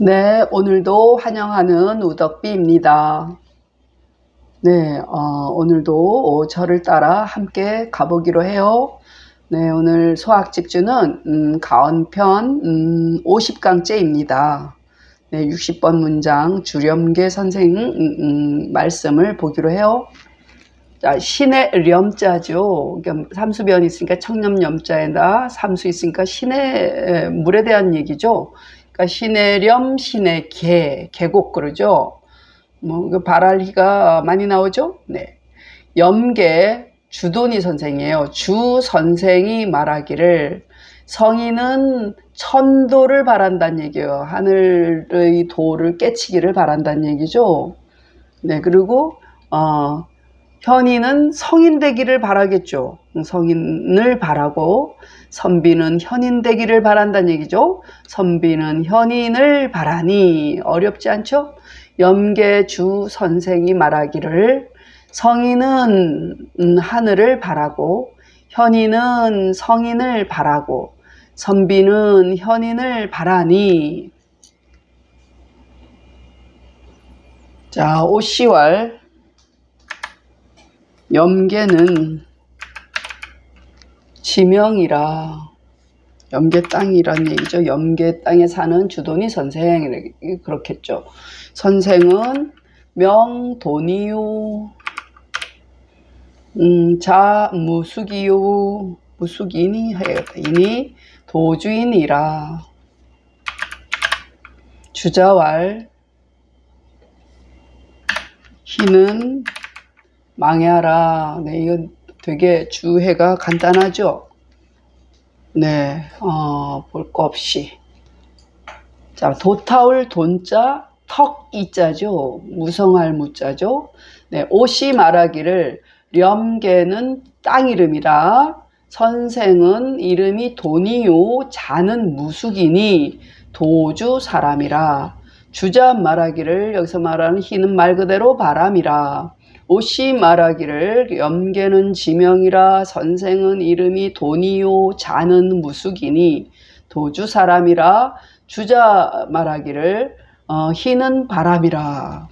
네, 오늘도 환영하는 우덕비입니다. 네, 오늘도 저를 따라 함께 가보기로 해요. 네, 오늘 수학 집주는 가언편 50강째입니다. 네, 60번 문장 주렴계 선생 말씀을 보기로 해요. 자, 신의 렴자죠. 삼수변이 있으니까 청렴렴자에다 삼수 있으니까 신의 물에 대한 얘기죠. 그러니까 신의 렴, 신의 계곡 그러죠. 발알희가 많이 나오죠. 네. 염계 주돈이 선생이에요. 주 선생이 말하기를 성인은 천도를 바란다는 얘기예요. 하늘의 도를 깨치기를 바란다는 얘기죠. 네, 그리고 현인은 성인 되기를 바라겠죠. 성인을 바라고 선비는 현인 되기를 바란다는 얘기죠. 선비는 현인을 바라니 어렵지 않죠? 염계주 선생이 말하기를 성인은 하늘을 바라고 현인은 성인을 바라고 선비는 현인을 바라니. 자, 오시왈 염계는 지명이라, 염계 땅이란 얘기죠. 염계 땅에 사는 주돈이 선생, 그렇겠죠. 선생은 명돈이요, 자 무숙이요, 무숙이니 해야겠다. 이니 도주인이라. 주자왈 희는 망해하라. 네, 이건 되게 주해가 간단하죠. 네, 볼 거 없이. 자, 도타울 돈자 턱이자죠. 무성할 무자죠. 네, 옷이 말하기를 렴계는 땅 이름이라 선생은 이름이 돈이요 자는 무숙이니 도주 사람이라. 주자 말하기를 여기서 말하는 희는 말 그대로 바람이라. 옷이 말하기를 염계는 지명이라 선생은 이름이 돈이요 자는 무숙이니 도주 사람이라. 주자 말하기를 희는 바람이라.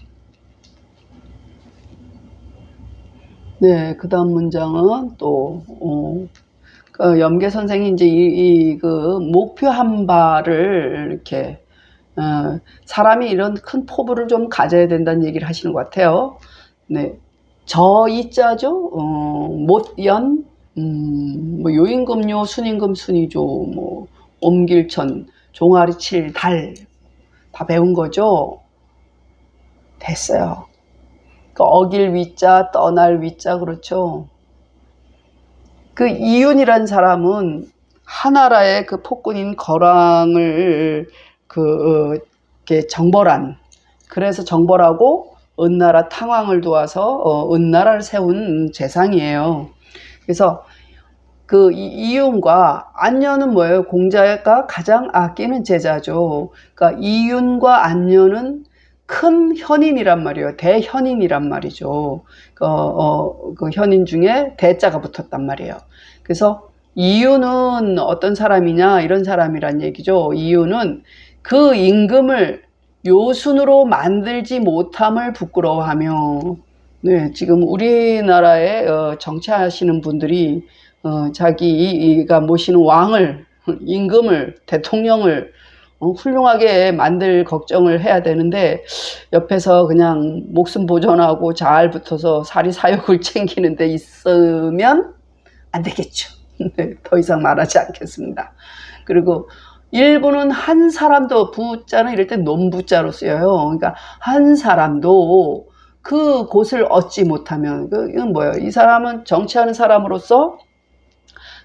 네, 그 다음 문장은 또 염계 선생이 이제 그 목표한 바를 이렇게 사람이 이런 큰 포부를 좀 가져야 된다는 얘기를 하시는 것 같아요. 네, 저이자죠. 못연, 요임금요, 순임금 순이죠. 옴길천, 종아리칠, 달 다 배운 거죠. 됐어요. 그 어길 위자, 떠날 위자 그렇죠. 그 이윤이란 사람은 하나라의 그 폭군인 거랑을 이렇게 정벌한, 그래서 정벌하고 은나라 탕왕을 도와서 은나라를 세운 재상이에요. 그래서 그 이윤과 안녀는 뭐예요? 공자가 가장 아끼는 제자죠. 그러니까 이윤과 안녀는 큰 현인이란 말이에요. 대현인이란 말이죠. 그 현인 중에 대자가 붙었단 말이에요. 그래서 이윤은 어떤 사람이냐, 이런 사람이란 얘기죠. 이윤은 그 임금을 요순으로 만들지 못함을 부끄러워하며, 네, 지금 우리나라에 정치하시는 분들이 자기가 모시는 왕을, 임금을, 대통령을 훌륭하게 만들 걱정을 해야 되는데 옆에서 그냥 목숨 보존하고 잘 붙어서 사리사욕을 챙기는 데 있으면 안 되겠죠. 더 이상 말하지 않겠습니다. 그리고 일부는 한 사람도, 부자는 이럴 때 논부자로 쓰여요. 그러니까 한 사람도 그 곳을 얻지 못하면, 이건 뭐예요? 이 사람은 정치하는 사람으로서,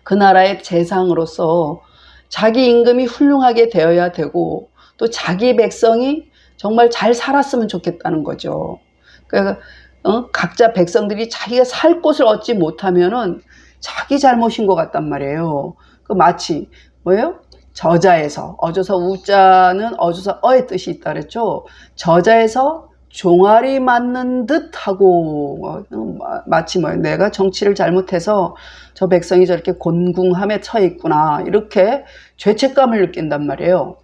그 나라의 재상으로서 자기 임금이 훌륭하게 되어야 되고 또 자기 백성이 정말 잘 살았으면 좋겠다는 거죠. 그러니까 각자 백성들이 자기가 살 곳을 얻지 못하면은 자기 잘못인 것 같단 말이에요. 그 마치 뭐예요? 저자에서, 어조서 우자는 어조서 어의 뜻이 있다 그랬죠. 저자에서 종아리 맞는 듯 하고, 마치 내가 정치를 잘못해서 저 백성이 저렇게 곤궁함에 처해 있구나, 이렇게 죄책감을 느낀단 말이에요.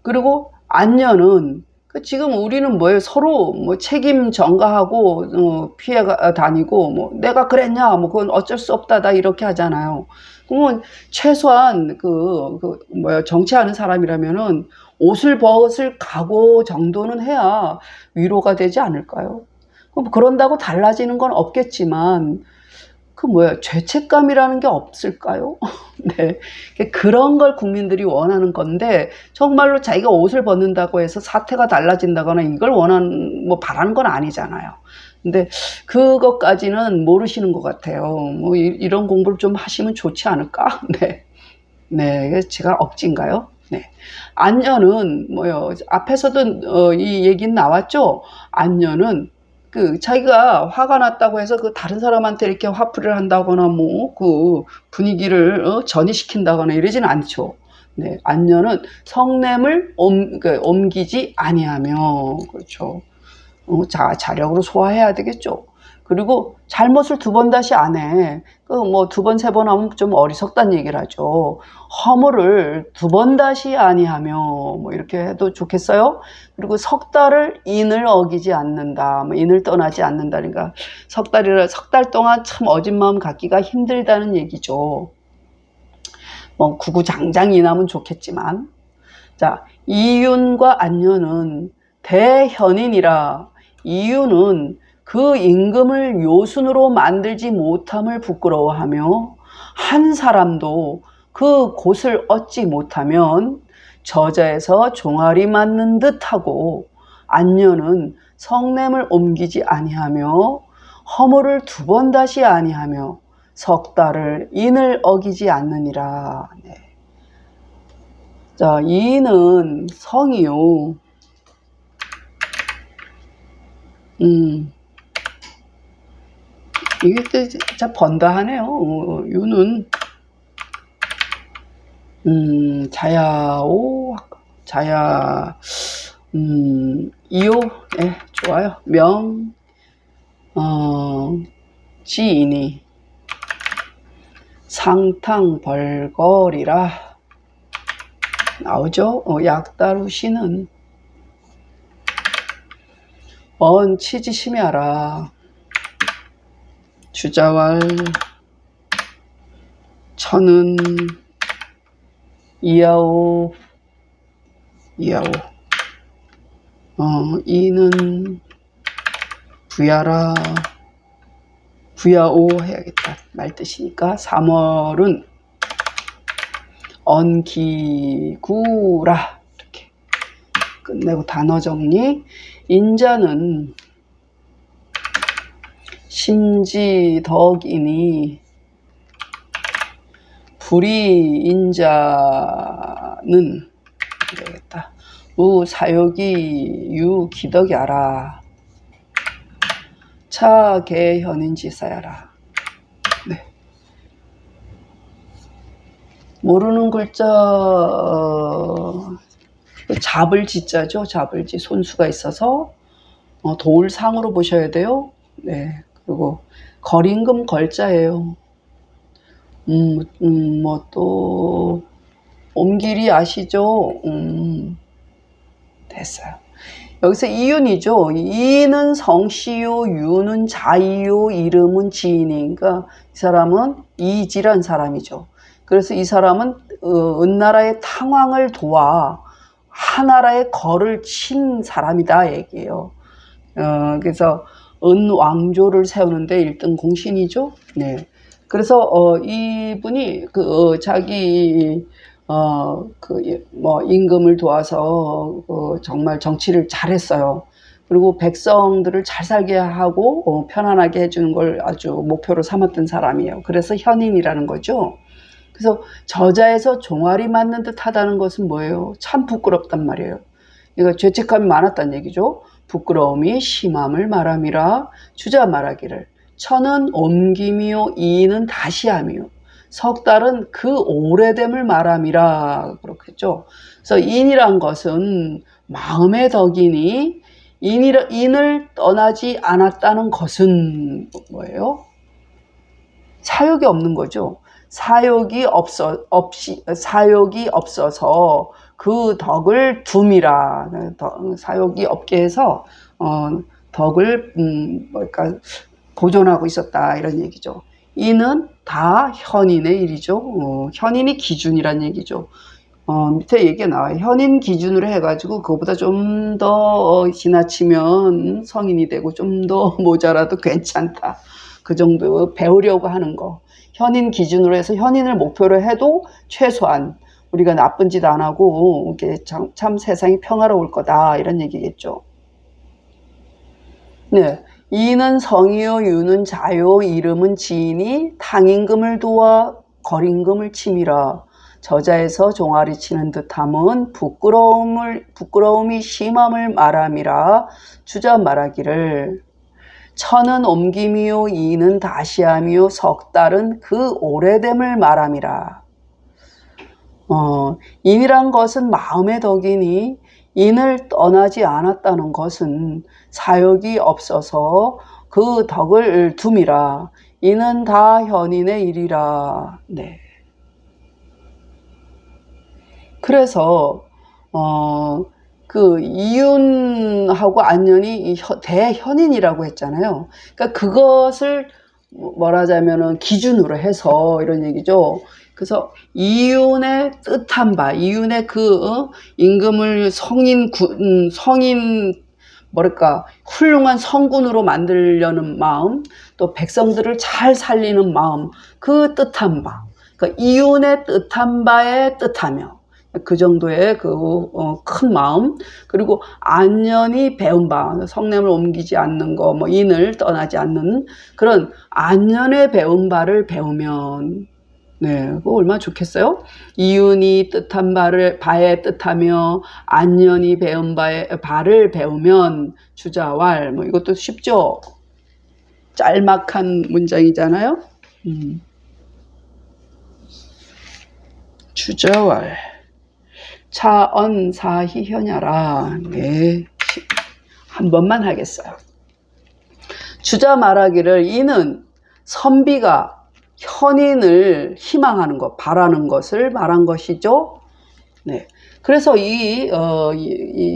그리고 안녀는 지금 우리는 뭐예요? 서로 뭐 책임 전가하고 피해가 다니고 뭐 내가 그랬냐? 뭐 그건 어쩔 수 없다. 다 이렇게 하잖아요. 그러면 최소한 뭐야 정치하는 사람이라면은 옷을 벗을 각오 정도는 해야 위로가 되지 않을까요? 그럼 그런다고 달라지는 건 없겠지만 뭐야 죄책감이라는 게 없을까요? 네, 그런 걸 국민들이 원하는 건데 정말로 자기가 옷을 벗는다고 해서 사태가 달라진다거나 이걸 뭐 바라는 건 아니잖아요. 근데 그것까지는 모르시는 것 같아요. 뭐 이런 공부를 좀 하시면 좋지 않을까? 네, 네, 제가 억지인가요? 네, 안녀는 뭐요? 앞에서도 이 얘기는 나왔죠. 안녀는 자기가 화가 났다고 해서 다른 사람한테 이렇게 화풀이를 한다거나 뭐 분위기를 전이시킨다거나 이러지는 않죠. 네, 안녀는 성냄을 옮기지 아니하며 그렇죠. 자력으로 소화해야 되겠죠. 그리고 잘못을 두 번 다시 안 해. 뭐 두 번, 세 번 하면 좀 어리석다는 얘기를 하죠. 허물을 두 번 다시 아니하며 뭐 이렇게 해도 좋겠어요. 그리고 석 달을 인을 어기지 않는다. 뭐 인을 떠나지 않는다니까 석 달 동안 참 어진 마음 갖기가 힘들다는 얘기죠. 뭐 구구장장이나면 좋겠지만 자, 이윤과 안윤은 대현인이라 이윤은 그 임금을 요순으로 만들지 못함을 부끄러워하며 한 사람도 그 곳을 얻지 못하면 저자에서 종아리 맞는 듯하고 안녀는 성냄을 옮기지 아니하며 허물을 두 번 다시 아니하며 석 달을 인을 어기지 않느니라. 네. 자, 이는 성이요. 이게 진짜 번다하네요. 유는 자야오 자야 이요 네, 좋아요. 명 지이니 상탕벌거리라 나오죠. 약다루시는 치지심야라 주자왈 천은 이야오 이는 부야라 부야오 해야겠다 말뜻이니까 3월은 언기구라 이렇게 끝내고 단어 정리. 인자는 심지덕이니 불이 인자는 되겠다. 우사욕이 유기덕이하라. 차계현인지사야라. 네. 모르는 글자 잡을지자죠. 잡을지 손수가 있어서 도울상으로 보셔야 돼요. 네. 그리고 거림금 걸자예요. 뭐 또 옴길이 아시죠? 됐어요. 여기서 이윤이죠. 이는 성씨요, 유는 자이요, 이름은 지인이. 그러니까 이 사람은 이지란 사람이죠. 그래서 이 사람은 은나라의 탕왕을 도와 하나라의 거를 친 사람이다 얘기예요. 그래서 은왕조를 세우는데 1등 공신이죠. 네. 그래서 이분이 자기 뭐 임금을 도와서 정말 정치를 잘했어요. 그리고 백성들을 잘 살게 하고 편안하게 해주는 걸 아주 목표로 삼았던 사람이에요. 그래서 현인이라는 거죠. 그래서 저자에서 종아리 맞는 듯 하다는 것은 뭐예요? 참 부끄럽단 말이에요. 그러니까 죄책감이 많았다는 얘기죠. 부끄러움이 심함을 말함이라 주자 말하기를 천은 옮김이요 이는 다시함이요 석 달은 그 오래됨을 말함이라 그렇겠죠. 그래서 인이란 것은 마음의 덕이니 인을 떠나지 않았다는 것은 뭐예요? 사욕이 없는 거죠. 사욕이 없어서 그 덕을 둠이라. 사욕이 없게 해서 덕을 뭐랄까 보존하고 있었다 이런 얘기죠. 이는 다 현인의 일이죠. 현인이 기준이란 얘기죠. 밑에 얘기가 나와요. 현인 기준으로 해가지고 그거보다 좀 더 지나치면 성인이 되고 좀 더 모자라도 괜찮다. 그 정도 배우려고 하는 거. 현인 기준으로 해서 현인을 목표로 해도 최소한 우리가 나쁜 짓 안 하고 이렇게 참 세상이 평화로울 거다 이런 얘기겠죠. 네. 이는 성이요 유는 자요 이름은 지인이 탕임금을 도와 거림금을 침이라. 저자에서 종아리 치는 듯함은 부끄러움이 심함을 말함이라. 주자 말하기를 천은 옮김이요 이는 다시함이요 석 달은 그 오래됨을 말함이라. 인이란 것은 마음의 덕이니 인을 떠나지 않았다는 것은 사욕이 없어서 그 덕을 둠이라. 이는 다 현인의 일이라. 네. 그래서 그 이윤하고 안연이 대현인이라고 했잖아요. 그러니까 그것을 말하자면은 기준으로 해서 이런 얘기죠. 그래서 이윤의 뜻한 바, 이윤의 그 임금을 성인 뭐랄까 훌륭한 성군으로 만들려는 마음, 또 백성들을 잘 살리는 마음, 그 뜻한 바, 그러니까 이윤의 뜻한 바에 뜻하며 그 정도의 큰 마음, 그리고 안연히 배운 바, 성냄을 옮기지 않는 거, 뭐 인을 떠나지 않는 그런 안연에 배운 바를 배우면, 네, 그거 얼마나 좋겠어요? 이윤이 뜻한 바에 뜻하며 안연히 배운 바를 배우면 주자왈. 뭐 이것도 쉽죠? 짤막한 문장이잖아요. 주자왈. 차언사히 현야라. 네, 한 번만 하겠어요. 주자 말하기를 이는 선비가 현인을 희망하는 것, 바라는 것을 말한 것이죠. 네. 그래서 이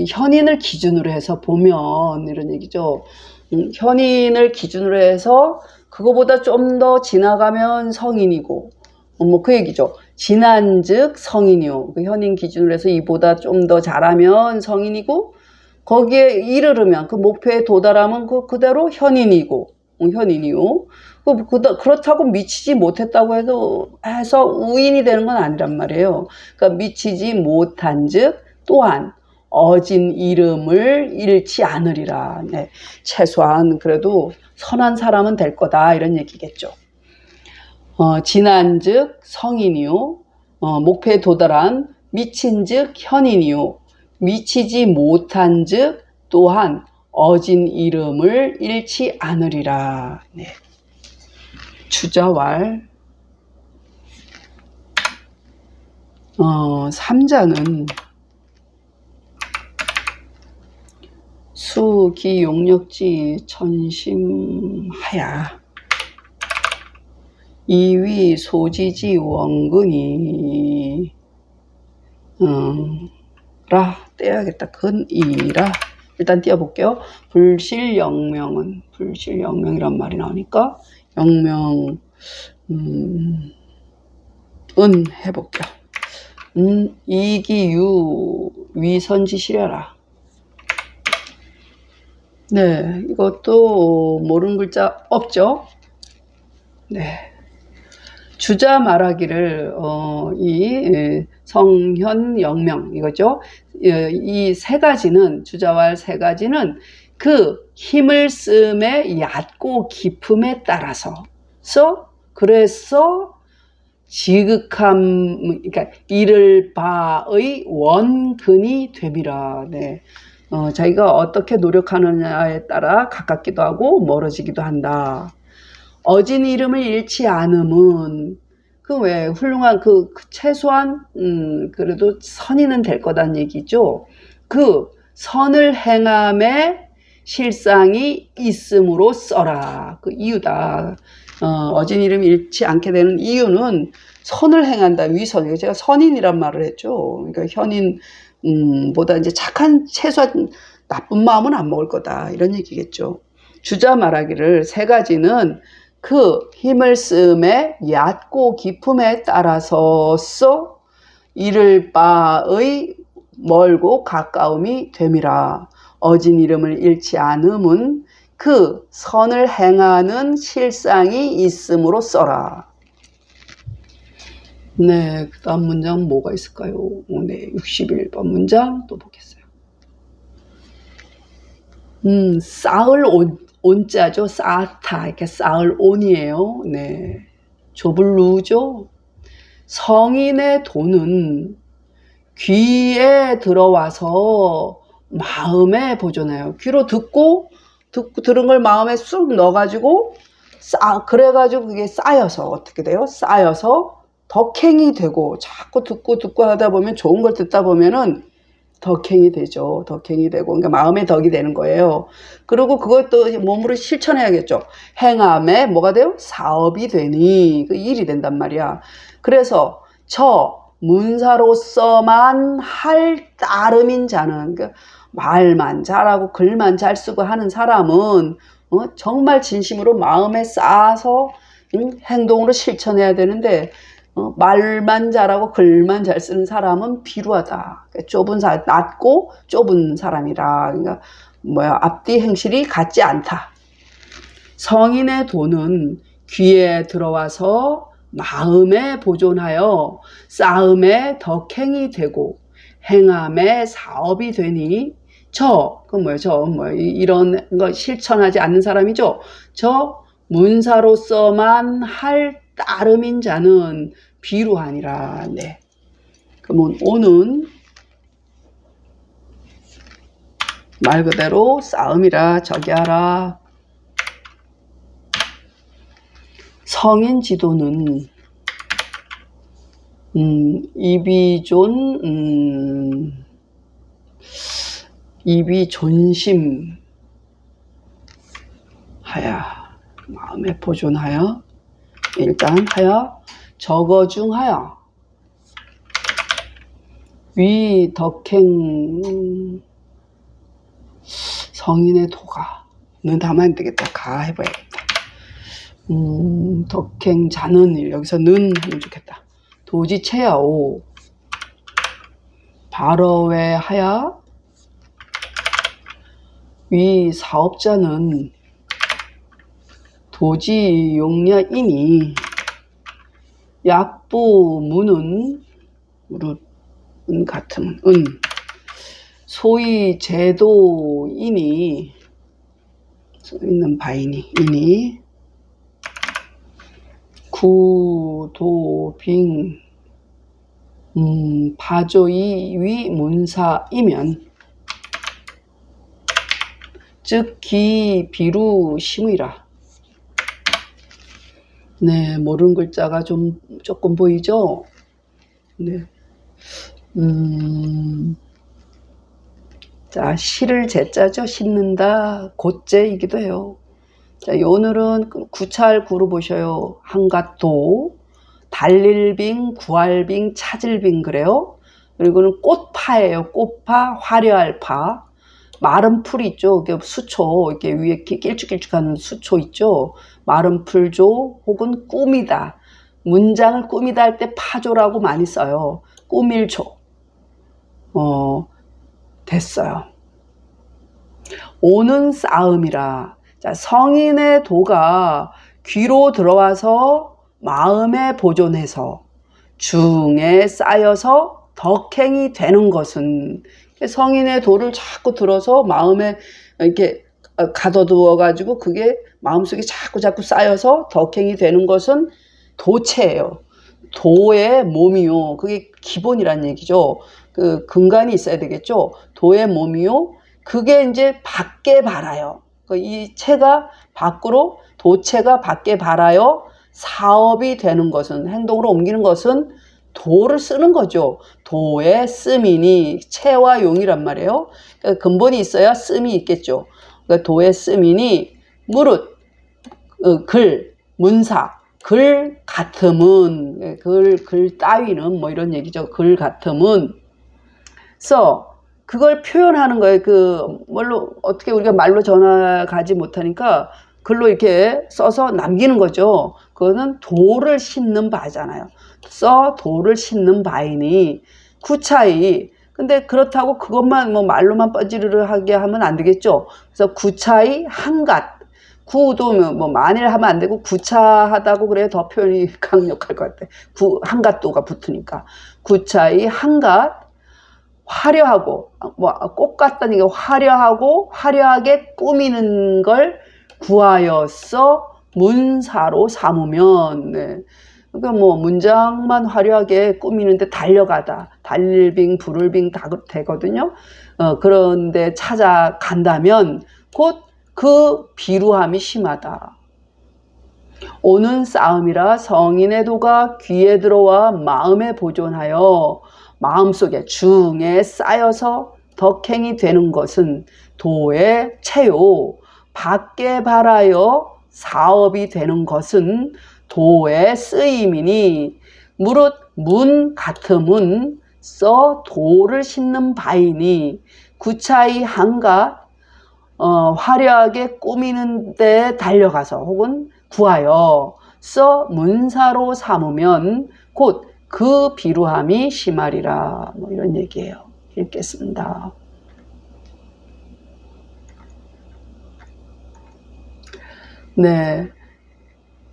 현인을 기준으로 해서 보면 이런 얘기죠. 현인을 기준으로 해서 그거보다 좀 더 지나가면 성인이고, 뭐 그 얘기죠. 지난즉 성인이요. 그 현인 기준으로 해서 이보다 좀 더 잘하면 성인이고, 거기에 이르르면 그 목표에 도달하면 그대로 현인이고, 현인이요. 그렇다고 미치지 못했다고 해서 우인이 되는 건 아니란 말이에요. 그러니까 미치지 못한즉 또한 어진 이름을 잃지 않으리라. 네, 최소한 그래도 선한 사람은 될 거다 이런 얘기겠죠. 지난즉 성인이요, 목표에 도달한 미친즉 현인이요, 미치지 못한즉 또한 어진 이름을 잃지 않으리라. 네. 주자왈. 3자는 수기용력지 천심하야 이위 소지지 원근이 라 떼야겠다. 근이라 일단 띄워볼게요. 불실영명은 불실영명이란 말이 나오니까 영명 은 해볼게요. 이기유 위선지시려라. 네, 이것도 모르는 글자 없죠? 네. 주자 말하기를 이 성현 영명 이거죠. 이 세 가지는 주자왈 세 가지는 그 힘을 쓰음의 얕고 깊음에 따라서 그래서 지극함 그러니까 이를 바의 원근이 됨이라. 네. 자기가 어떻게 노력하느냐에 따라 가깝기도 하고 멀어지기도 한다. 어진 이름을 잃지 않음은 그 왜 훌륭한 그 최소한 그래도 선인은 될 거다는 얘기죠. 그 선을 행함에 실상이 있음으로 써라. 그 이유다. 어진 이름 잃지 않게 되는 이유는 선을 행한다. 위선. 제가 선인이란 말을 했죠. 그러니까 현인 보다 이제 착한 최소한 나쁜 마음은 안 먹을 거다. 이런 얘기겠죠. 주자 말하기를 세 가지는 그 힘을 쓰음에 얕고 깊음에 따라서 이를 바의 멀고 가까움이 됨이라. 어진 이름을 잃지 않음은 그 선을 행하는 실상이 있음으로써라. 네, 그 다음 문장 뭐가 있을까요? 네, 61번 문장 또 보겠어요. 쌓을 온자죠. 쌓다. 이렇게 쌓을 온이에요. 네. 조블루죠. 성인의 돈은 귀에 들어와서 마음에 보존해요. 귀로 듣고 들은 걸 마음에 쑥 넣어가지고 그래가지고 그게 쌓여서 어떻게 돼요? 쌓여서 덕행이 되고 자꾸 듣고 하다 보면 좋은 걸 듣다 보면은 덕행이 되죠. 덕행이 되고 그러니까 마음의 덕이 되는 거예요. 그리고 그것도 몸으로 실천해야겠죠. 행함에 뭐가 돼요? 사업이 되니 그 일이 된단 말이야. 그래서 문사로서만 할 따름인 자는 그러니까 말만 잘하고 글만 잘 쓰고 하는 사람은 정말 진심으로 마음에 쌓아서 행동으로 실천해야 되는데 말만 잘하고 글만 잘 쓰는 사람은 비루하다. 그러니까 낮고 좁은 사람이라. 그러니까 앞뒤 행실이 같지 않다. 성인의 돈은 귀에 들어와서 마음에 보존하여 쌓음에 덕행이 되고 행함에 사업이 되니 이런 거 실천하지 않는 사람이죠. 문사로서만 할 따름인 자는 비루하니라. 네. 그러면 오는 말 그대로 싸움이라 저기하라. 성인 지도는 입이 존심 하야 마음에 보존하여 일단 하여 적어중하여 위 덕행 성인의 도가는 다만 안 되겠다. 가 해봐야겠다. 덕행 자는 여기서 는 하면 좋겠다. 도지체야오 발어외 하야 위 사업자는 도지 용야이니 약부 무는 은 같은 소위 제도이니 있는 바이니 이니 구도빙 바조이 위 문사이면 즉 기 비루 심의라. 네, 모르는 글자가 조금 보이죠? 네. 자, 시를 제자죠. 싣는다, 곧제이기도 해요. 자, 오늘은 구찰 구로 보셔요. 한갓도, 달릴빙, 구할빙, 찾을빙 그래요. 그리고는 꽃파예요. 꽃파, 화려할 파. 마른 풀 있죠. 수초, 이렇게 위에 길쭉길쭉한 수초 있죠. 마른 풀조 혹은 꾸미다. 문장을 꾸미다 할 때 파조라고 많이 써요. 꾸밀조. 됐어요. 오는 싸움이라. 자, 성인의 도가 귀로 들어와서 마음에 보존해서 중에 쌓여서 덕행이 되는 것은 성인의 도를 자꾸 들어서 마음에 이렇게 가둬두어 가지고 그게 마음속에 자꾸 쌓여서 덕행이 되는 것은 도체예요. 도의 몸이요. 그게 기본이란 얘기죠. 그 근간이 있어야 되겠죠. 도의 몸이요. 그게 이제 밖에 발하여. 이 체가 밖으로 도체가 밖에 발하여 사업이 되는 것은 행동으로 옮기는 것은 도를 쓰는 거죠. 도의 쓰민이 체와 용이란 말이에요. 그러니까 근본이 있어야 씀이 있겠죠. 그러니까 도의 쓰민이 무릇 글 문사 글 같음은, 글 따위는 뭐 이런 얘기죠. 글 같음은 그걸 표현하는 거예요. 뭘로 어떻게 우리가 말로 전화가지 못하니까 글로 이렇게 써서 남기는 거죠. 그거는 도를 싣는 바잖아요. 도를 싣는 바이니 구차히. 근데 그렇다고 그것만 뭐 말로만 뻔지르르하게 하면 안 되겠죠. 그래서 구차히 한갓. 구도 뭐 만일 하면 안 되고 구차하다고 그래야 더 표현이 강력할 것 같아. 한갓도가 붙으니까. 구차히 한갓. 화려하고, 꽃 같다는 게 화려하고, 화려하게 꾸미는 걸 구하여서 문사로 삼으면, 네. 그러니까 뭐 문장만 화려하게 꾸미는데 달려가다, 달릴빙, 부를빙 다 되거든요. 그런데 찾아간다면 곧 그 비루함이 심하다. 오는 싸움이라 성인의 도가 귀에 들어와 마음에 보존하여 마음속에 중에 쌓여서 덕행이 되는 것은 도의 체요. 밖에 발하여 사업이 되는 것은 도의 쓰임이니 무릇 문 같음은 도를 싣는 바이니 구차히 한갓 화려하게 꾸미는 데 달려가서 혹은 구하여 문사로 삼으면 곧 그 비루함이 심하리라. 뭐 이런 얘기예요. 읽겠습니다. 네.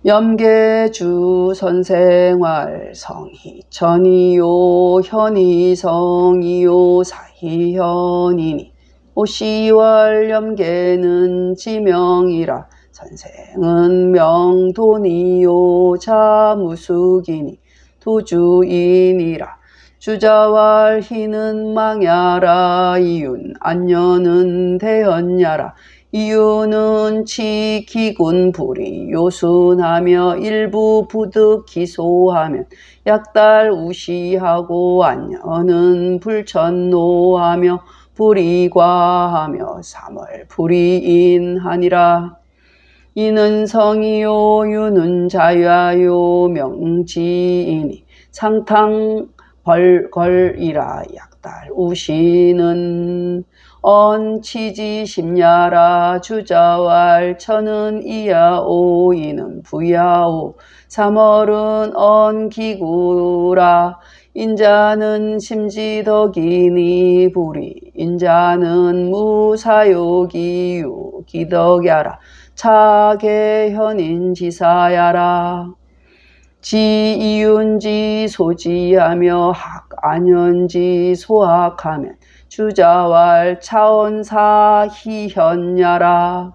염계주 선생활 성희 전이요 현이 성이요 사희 현이니 오시월 염계는 지명이라 선생은 명돈이요 자무숙이니 도주인이라 주자왈 희는 망야라 이윤 안녀는 대헌야라 이윤은 치기군 불이 요순하며 일부 부득 기소하면 약달 우시하고 안녀는 불천노하며 불이과하며 삼월 불이인하니라. 이는 성이요 유는 자야요 명지이니 상탕벌걸이라 약달 우시는 언치지 심야라 주자왈 천은 이야오 이는 부야오 삼월은 언기구라 인자는 심지덕이니 불이 인자는 무사요기유 기덕야라 차계현인지사야라 지이윤지 소지하며 학안연지 소학하면 주자왈 차원사 희현야라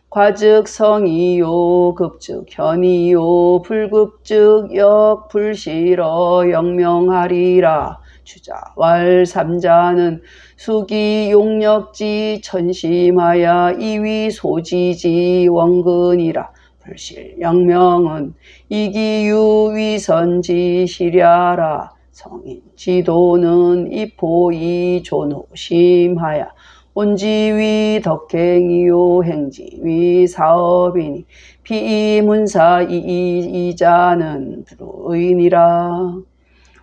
과즉성이요 급즉현이요 불급즉 역불실어 영명하리라 주자왈 삼자는 수기 용력지 천심하야 이위 소지지 원근이라 불실 영명은 이기유 위선지 시랴라 성인 지도는 이포이 존호심하야 온지위 덕행이요 행지위 사업이니 피문사 이자는 불의니라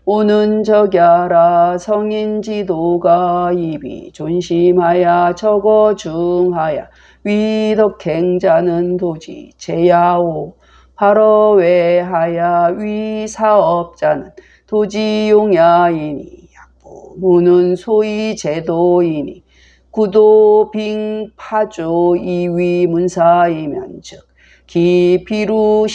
오는 적야라 성인지도가 입이 존심하야 적어중하야 위덕행자는 도지 제야오 발어외하야 위사업자는 도지용야이니 약부무는 소위 제도이니 구도빙파조 이위문사이면 즉 기비루심의라